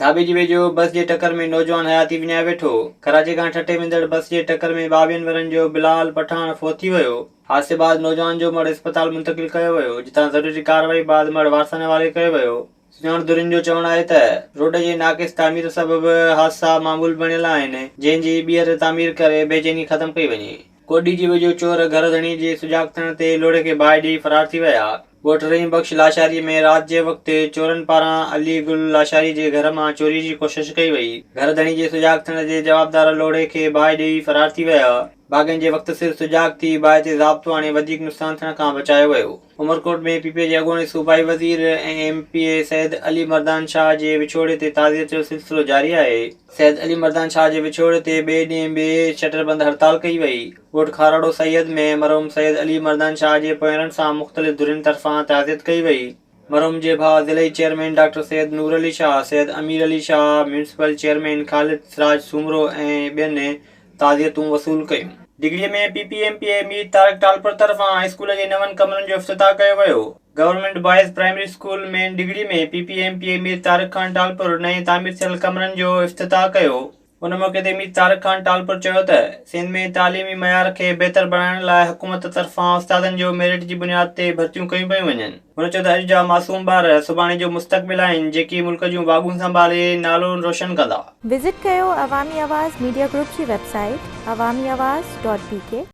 धाबे जी वेझो बस जे टकर में नौजवान हयाती विञाए वेठो। कराची खां ठटे वेंदड़ बस जे टकर में 22 वरनि जो बिलाल पठान फोत थी वियो। हादसे बाद नौजवान जो मड़ अस्पताल मुंतकिल कयो वियो, जितां ज़रूरी कार्रवाई बाद मड़ वारसनि हवाले कयो वियो। सुञाणदुरनि जो चवणु आहे त रोड जे नाक़िस तामीर सबबि हादसा मामूल बणियल आहिनि, जंहिं जी ॿीहर तामीर करे बेचैनी ख़तम कई वञे। कोडी जी वेझो चोर घर धणी जे सुजाग थियण ते लोड़े खे बाहि ॾेई फरार थी विया। ॻोठ रहीम बख़्श लाशारी में राति जे वक़्तु चोरनि पारां अली गुल लाशारी जे घर मां चोरी जी कोशिश कई वई। घर धणी जे सुजाग थियण जे जवाबदार लोड़े खे बाहि ॾेई फरार थी विया। भाॻनि जे वक़्तु सिर सुजाग थी बाहि ते ज़ाब्तो आणे वधीक नुक़सान थियण खां बचायो वियो। उमरकोट में पीपीए जे अॻूणे सूबाई वज़ीर ऐं एमपीए सैयद अली मर्दान शाह जे विछोड़े ते ताज़ियत जो सिलसिलो जारी आहे। सैयद अली मर्दान शाह जे विछोड़े ते ॿिए ॾींहुं बि शटरबंद हड़ताल कई वई। ॻोठ खाराड़ो सैयद में मरहूम सैयद अली मर्दान शाह जे पोयरनि सां मुख़्तलिफ़ धुरियुनि तरफ़ां ताज़ियत कई वई। मरहूम जे भाउ ज़िलई चेयरमैन डॉक्टर सैयद नूर अली शाह, सैयद अमीर अली शाह, म्यूनिसिपल चेयरमैन ख़ालिद सिराज सूमरो ऐं ॿियनि ताज़ियतूं वसूल कयूं। डिगड़ीअ में पीपीएमपीए मीर तारिक टालपुर तरफ़ां स्कूल जे नवनि कमरनि जो इफ़्तिताह कयो वियो। Government boys primary school main Digri में पीपीएमपीए मीर तारिक खान टालपुर नएं तामीर थियल कमरनि जो इफ़्तिताह कयो। उन मौक़े ते मीर तारिक खान टालपुर चयो त सिंध में तालीमी मयार खे बहितर बणाइण लाइ हुकूमत तरफ़ां उस्तादनि जो मेरिट जी बुनियाद ते भर्तियूं कयूं पियूं वञनि। हुन चयो त अॼु जा मासूम ॿार सुभाणे जो मुस्तक़बिल आहिनि, जेकी मुल्क जूं वाॻूं संभाले नालो रोशन कंदा। विज़िट कयो अवामी आवाज़ मीडिया ग्रुप जी वेबसाइट awamiawaz.pk